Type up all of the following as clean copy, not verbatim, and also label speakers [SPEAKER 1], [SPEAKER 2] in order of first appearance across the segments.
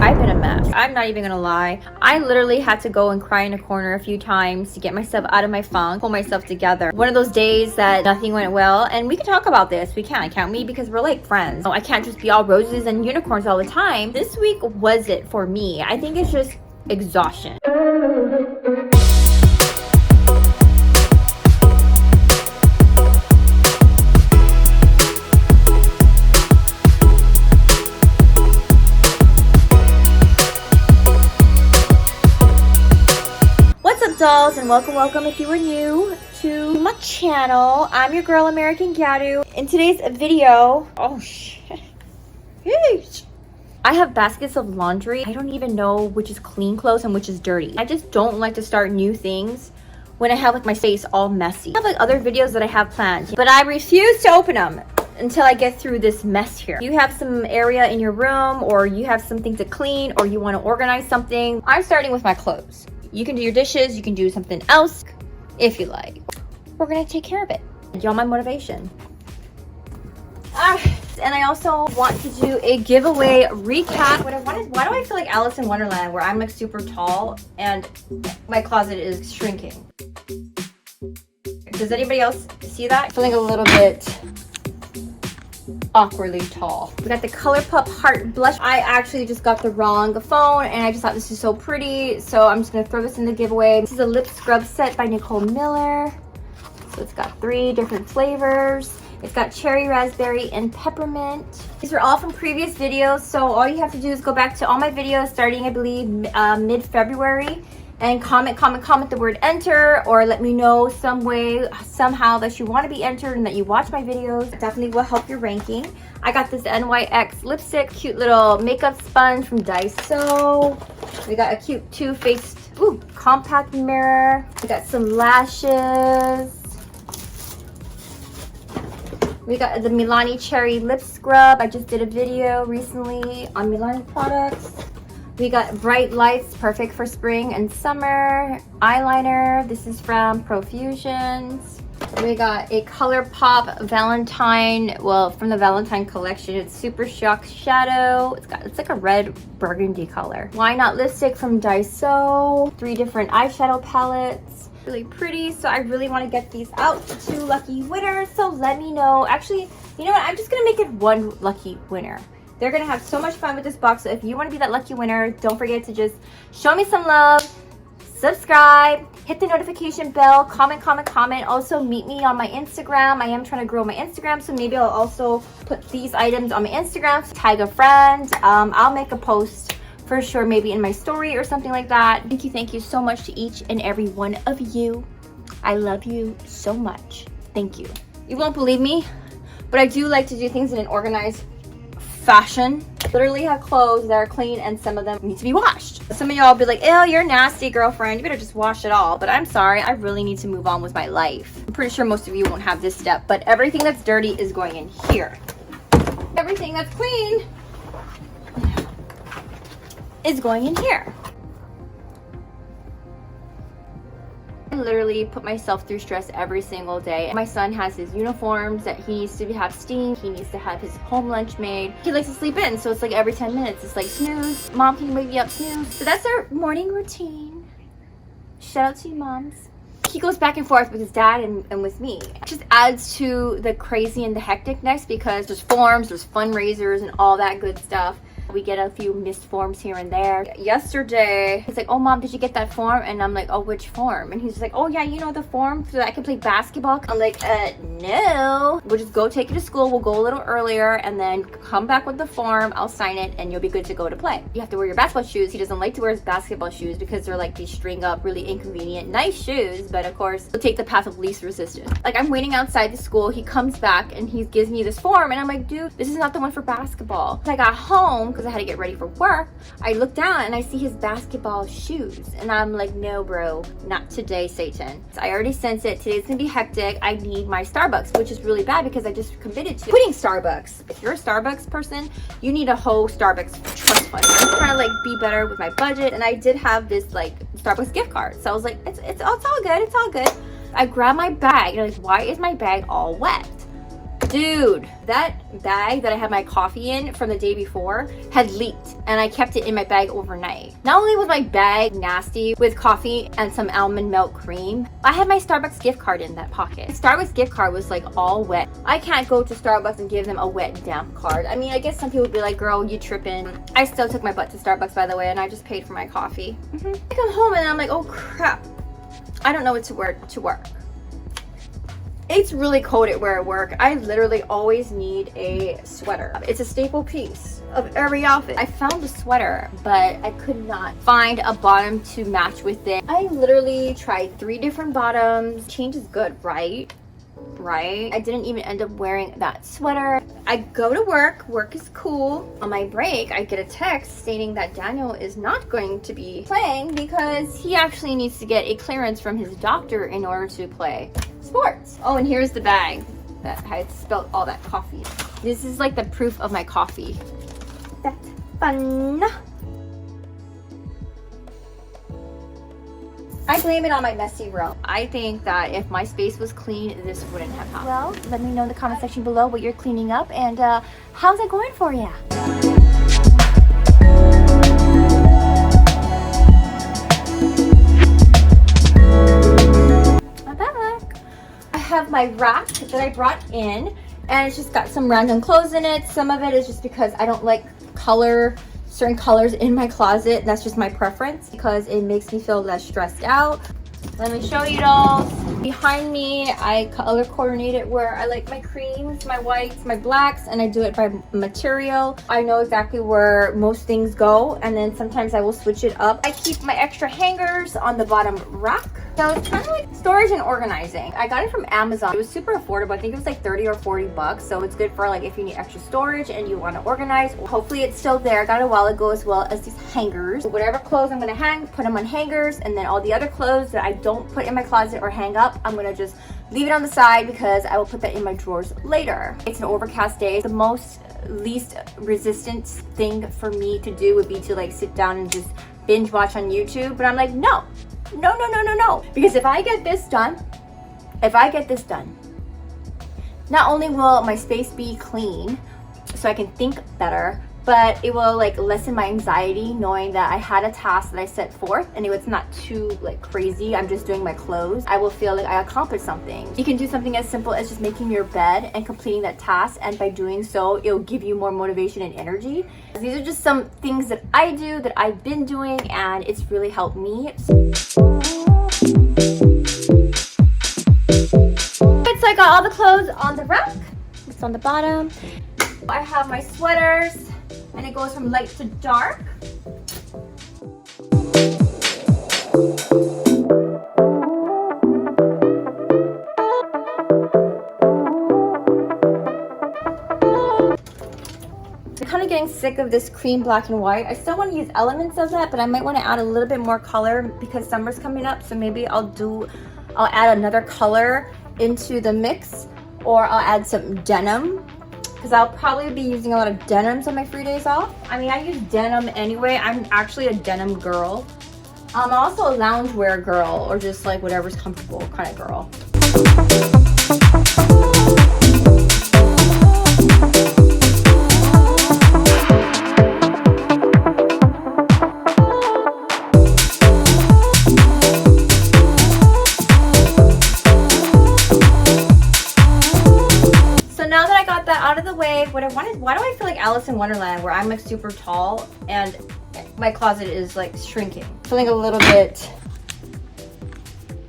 [SPEAKER 1] I've been a mess. I'm not even gonna lie. I literally had to go and cry in a corner a few times to get myself out of my funk, pull myself together. One of those days that nothing went well, and we can talk about this. We can, can't we? Because we're like friends. I can't just be all roses and unicorns all the time. This week was it for me. I think it's just exhaustion. Dolls, and welcome if you are new to my channel. I'm your girl American Gyaru. In today's video, oh shit, I have baskets of laundry. I don't even know which is clean clothes and which is dirty. I just don't like to start new things when I have like my space all messy. I have like other videos that I have planned, but I refuse to open them until I get through this mess here. You have some area in your room, or you have something to clean, or you want to organize something. I'm starting with my clothes. You can do your dishes, you can do something else if you like. We're gonna take care of it. Y'all my motivation. And I also want to do a giveaway recap. What I wanted, why do I feel like Alice in Wonderland where I'm like super tall and my closet is shrinking? Does anybody else see that? Feeling a little bit awkwardly tall. We got the ColourPop Heart Blush. I actually just got the wrong phone and I just thought this is so pretty, so I'm just gonna throw this in the giveaway. This is a lip scrub set by Nicole Miller. So it's got 3 different flavors. It's got cherry, raspberry, and peppermint. These are all from previous videos, so all you have to do is go back to all my videos starting, I believe, mid-February, and comment the word enter, or let me know some way, somehow that you want to be entered and that you watch my videos. It definitely will help your ranking. I got this NYX lipstick, cute little makeup sponge from Daiso. We got a cute Too Faced compact mirror. We got some lashes. We got the Milani Cherry Lip Scrub. I just did a video recently on Milani products. We got Bright Lights, perfect for spring and summer. Eyeliner, this is from Profusions. We got a ColourPop Valentine, well, from the Valentine collection. It's Super Shock Shadow. It's like a red burgundy color. Why Not lipstick from Daiso. 3 different eyeshadow palettes. Really pretty, so I really want to get these out to 2 lucky winners. So let me know. Actually, you know what? I'm just gonna make it 1 lucky winner. They're gonna have so much fun with this box. So if you want to be that lucky winner, don't forget to just show me some love, subscribe, hit the notification bell, comment. Also meet me on my Instagram. I am trying to grow my Instagram, so maybe I'll also put these items on my Instagram. Tag a friend. I'll make a post for sure, maybe in my story or something like that. Thank you so much to each and every one of you. I love you so much. Thank you. You won't believe me, but I do like to do things in an organized fashion. Literally have clothes that are clean and some of them need to be washed. Some of y'all will be like, ew, you're nasty, girlfriend. You better just wash it all. But I'm sorry, I really need to move on with my life. I'm pretty sure most of you won't have this step, but everything that's dirty is going in here. Everything that's clean is going in here. I literally put myself through stress every single day. My son has his uniforms that he needs to have steamed. He needs to have his home lunch made. He likes to sleep in, so it's like every 10 minutes. It's like, snooze. Mom, can you wake me up? Snooze. So that's our morning routine. Shout out to you, moms. He goes back and forth with his dad and with me. It just adds to the crazy and the hecticness because there's forms, there's fundraisers, and all that good stuff. We get a few missed forms here and there. Yesterday, he's like, oh, Mom, did you get that form? And I'm like, oh, which form? And he's like, oh, yeah, you know, the form so that I can play basketball. I'm like, no. We'll just go take you to school. We'll go a little earlier and then come back with the form. I'll sign it and you'll be good to go to play. You have to wear your basketball shoes. He doesn't like to wear his basketball shoes because they're like these string up, really inconvenient, nice shoes. But of course, he'll take the path of least resistance. Like, I'm waiting outside the school. He comes back and he gives me this form. And I'm like, dude, this is not the one for basketball. So I got home because I had to get ready for work. I look down and I see his basketball shoes and I'm like, no, bro, not today, Satan. So I already sense it. Today's gonna be hectic. I need my Starbucks, which is really bad because I just committed to quitting Starbucks. If you're a Starbucks person, you need a whole Starbucks trust fund. I'm trying to like be better with my budget, and I did have this like Starbucks gift card, so I was like, it's all good, it's all good. I grabbed my bag and I'm like, why is my bag all wet? Dude, that bag that I had my coffee in from the day before had leaked, and I kept it in my bag overnight. Not only was my bag nasty with coffee and some almond milk cream, I had my Starbucks gift card in that pocket. The Starbucks gift card was like all wet. I can't go to Starbucks and give them a wet, damp card. I mean, I guess some people would be like, girl, you tripping. I still took my butt to Starbucks, by the way, and I just paid for my coffee. I come home and I'm like, oh crap. I don't know what to wear to work. It's really cold where I work. I literally always need a sweater. It's a staple piece of every outfit. I found a sweater, but I could not find a bottom to match with it. I literally tried 3 different bottoms. Change is good, right? Right? I didn't even end up wearing that sweater. I go to work. Work is cool. On my break, I get a text stating that Daniel is not going to be playing because he actually needs to get a clearance from his doctor in order to play sports. Oh, and here's the bag that I spilled all that coffee. This is like the proof of my coffee. That's fun. I blame it on my messy room. I think that if my space was clean, this wouldn't have happened. Well, let me know in the comment section below what you're cleaning up and how's it going for you? I'm back. I have my rack that I brought in, and it's just got some random clothes in it. Some of it is just because I don't like certain colors in my closet. That's just my preference because it makes me feel less stressed out. Let me show you those. Behind me, I color coordinated where I like my creams, my whites, my blacks, and I do it by material. I know exactly where most things go, and then sometimes I will switch it up. I keep my extra hangers on the bottom rack. So it's kind of like storage and organizing. I got it from Amazon. It was super affordable. I think it was like 30 or 40 bucks. So it's good for like if you need extra storage and you want to organize. Hopefully it's still there. I got it a while ago, as well as these hangers. Whatever clothes I'm going to hang, put them on hangers, and then all the other clothes that I don't put in my closet or hang up, I'm going to just leave it on the side because I will put that in my drawers later. It's an overcast day. The least resistant thing for me to do would be to like sit down and just binge watch on YouTube, but I'm like, no, because if I get this done, not only will my space be clean so I can think better, but it will like lessen my anxiety knowing that I had a task that I set forth and it's not too like crazy. I'm just doing my clothes. I will feel like I accomplished something. You can do something as simple as just making your bed and completing that task, and by doing so, it'll give you more motivation and energy. These are just some things that I do, that I've been doing, and it's really helped me. So I got all the clothes on the rack. It's on the bottom. I have my sweaters, and it goes from light to dark. I'm kind of getting sick of this cream, black, and white. I still want to use elements of that, but I might want to add a little bit more color because summer's coming up. So maybe I'll add another color into the mix, or I'll add some denim, because I'll probably be using a lot of denims on my free days off. I mean, I use denim anyway. I'm actually a denim girl. I'm also a loungewear girl, or just like whatever's comfortable kind of girl. Out of the way, what I wanted, why do I feel like Alice in Wonderland, where I'm like super tall and my closet is like shrinking? Feeling a little bit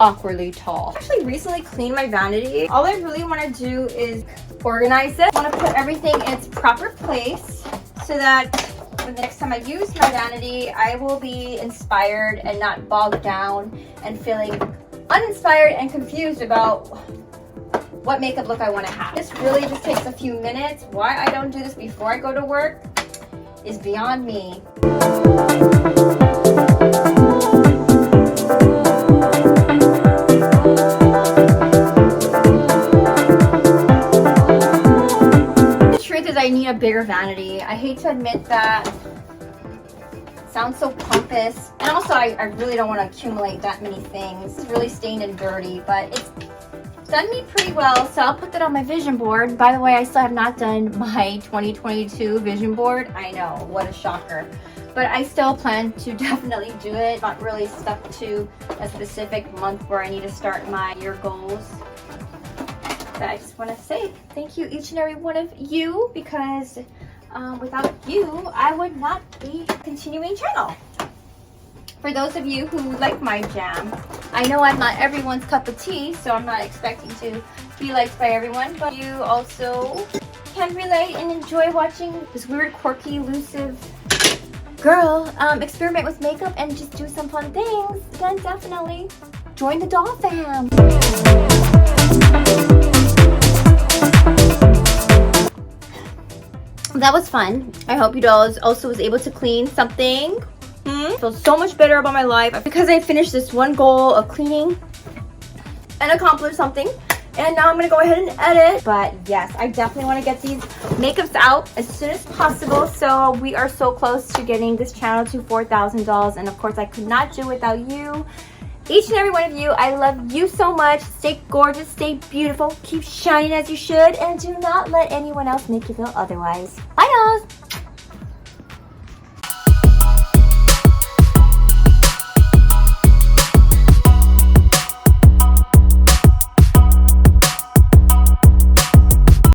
[SPEAKER 1] awkwardly tall. I actually recently cleaned my vanity. All I really want to do is organize it. I want to put everything in its proper place so that the next time I use my vanity, I will be inspired and not bogged down and feeling uninspired and confused about what makeup look I want to have. This really just takes a few minutes. Why I don't do this before I go to work is beyond me. The truth is I need a bigger vanity. I hate to admit that. It sounds so pompous. And also I really don't want to accumulate that many things. It's really stained and dirty, but done me pretty well, so I'll put that on my vision board. By the way, I still have not done my 2022 vision board. I know, what a shocker. But I still plan to definitely do it. Not really stuck to a specific month where I need to start my year goals. But I just want to say thank you each and every one of you, because without you, I would not be continuing channel. For those of you who like my jam, I know I'm not everyone's cup of tea, so I'm not expecting to be liked by everyone, but you also can relate and enjoy watching this weird, quirky, elusive girl experiment with makeup and just do some fun things, then definitely join the doll fam. That was fun. I hope you dolls also was able to clean something. I feel so much better about my life because I finished this one goal of cleaning and accomplished something. And now I'm gonna go ahead and edit. But yes, I definitely want to get these makeups out as soon as possible. So we are so close to getting this channel to 4,000 dolls, and of course I could not do it without you. Each and every one of you, I love you so much. Stay gorgeous, stay beautiful, keep shining as you should, and do not let anyone else make you feel otherwise. Bye dolls!